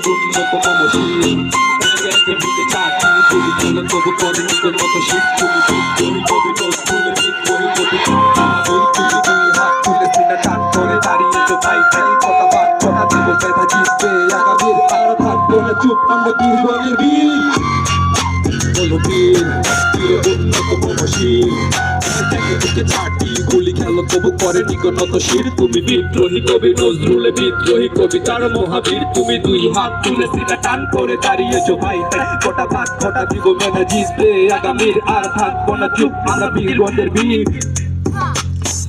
উন্নত মমশীল বুকে চাকরি তুমি চলে তবু করে নিজের মতো শীত তুমি কবি তুলে কবি তুমি দুই হাত তুলে সিনা টান করে দাঁড়িয়েছো ভাই তাই কথা বাদ কথা দিব মেধা জিতবে আগামীর আর থাকবো না চুপ আমরা বীরগণের বীর বলো বীর উন্নত মমশীল বুকে চাকরি গুলি খেলো তবু করে নিগনত শির তুমি বিদ্রোহী কবি নজরুলে বিদ্রোহী কবিতার মহাবীর তুমি দুই হাত তুলে সিনা টান করে দাঁড়িয়েছো ভাই তাই কটা ভাগ কটা দিব মেধা জিতবে আগামীর আর থাকবো না চুপ আমরা বীরগণের বীর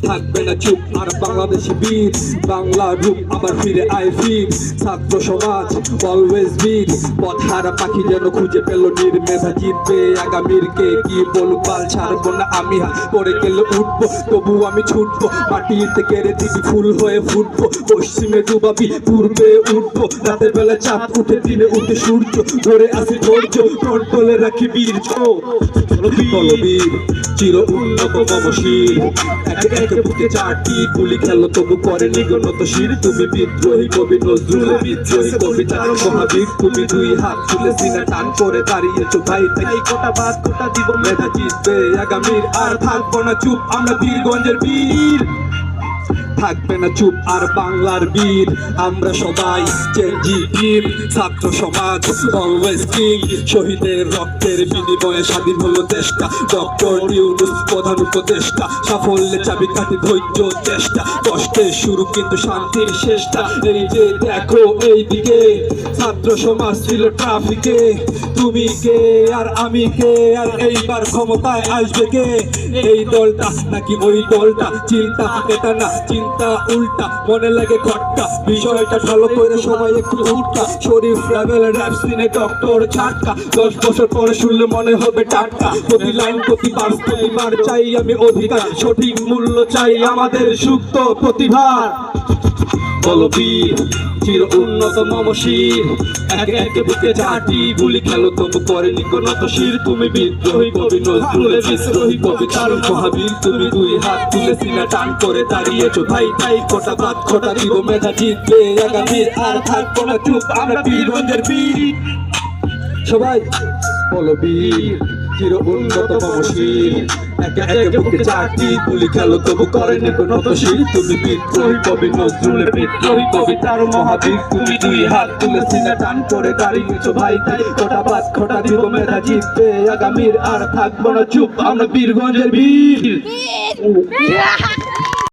থাকবে না চুপ আর বাংলাদেশি বীর বাংলা রূপ আবার ফিরে আয় ফির ছাত্র সমাজ অলওয়েজ বীর পথহারা পাখি যেন খুঁজে পেল নির্মেধা জিতবে আগামীর কে কি বলুক বাল ছাড়বো না আমি পরে গেলে উঠবো তবু আমি ছুটবো মাটিতে কেড়ে দিবি ফুল হয়ে ফুটবো পশ্চিমে ডুবাবি পূর্বে উঠবো রাতের বেলা চাঁদ উঠে দিনে উঠে সূর্য ধরে আসি ধৈর্য কন্ট্রোলে রাখি বীর বলো বীর চির উন্নত মমশীল একে বুকে চারটি গুলি খেলো তবু করে নিগনত শির তুমি বিদ্রোহী কবি নজরুল বিদ্রোহী কবিতার মহাবীর তুমি দুই হাত তুলে সিনা টান করে দাঁড়িয়েছো ভাই তাই কোটা বাদ কোটা দিব মেধা জিতবে আগামীর আর থাকবো না চুপ আমরা বীরগঞ্জের বীর থাকবে না চুপ আর বাংলার বীর আমরা সবাই বীর ছাত্র সমাজ অলওয়েজ কিং শহীদের রক্তের বিনিময়ে স্বাধীন হলো দেশটা ডক্টর ইউনূস প্রধান উপদেষ্টা সাফল্যে চাবিকাঠি ধৈর্য চেষ্টা কষ্টের শুরু কিন্তু শান্তির শেষটা এই যে দেখো এই দিকে ছাত্র সমাজ ছিল ট্রাফিকে তুমি কে আর আমি কে আর এইবার ক্ষমতায় আসবে কে এই দলটা নাকি ওই দলটা চিন্তা এটা না চিন্তা উল্টা মনে লাগে খটকা বিষয়টা ভালো করে সবাই একটু উল্টা শরীফ রাভেল র‍্যাপ সিনে ডক্টর ছাটকা 10 বছর পরে শুনলে মনে হবে টাটকা প্রতি লাইন প্রতি বার প্রতিবার চাই আমি অধিকার সঠিক মূল্য চাই আমাদের সুপ্ত প্রতিভার বলো বীর চির উন্নত মমশীল একে বুকে চারটি গুলি খেলো তবু করে নিগনত শির তুমি বিদ্রোহী কবি নজরুলের বিদ্রোহী কবিতার মহাবীর তুমি দুই হাত তুলে সিনা টান করে দাঁড়িয়েছো ভাই তাই কোটা বাদ কোটা দিব মেধা জিতবে আগামীর আর থাকবো না চুপ আমরা বীরগঞ্জের বীর সবাই বলো বীর চির উন্নত মমশীল একে বুকে চারটি গুলি খেলো তবু করে নিগনত শির তুমি বিদ্রোহী কবি নজরুলের বিদ্রোহী কবিতার মহাবীর তুমি দুই হাত তুলে সিনা টান করে দাঁড়িয়েছো ভাই তাই কোটা বাদ কোটা দিব মেধা জিতবে আগামীর আর থাকবো না চুপ আমরা বীরগঞ্জের বীর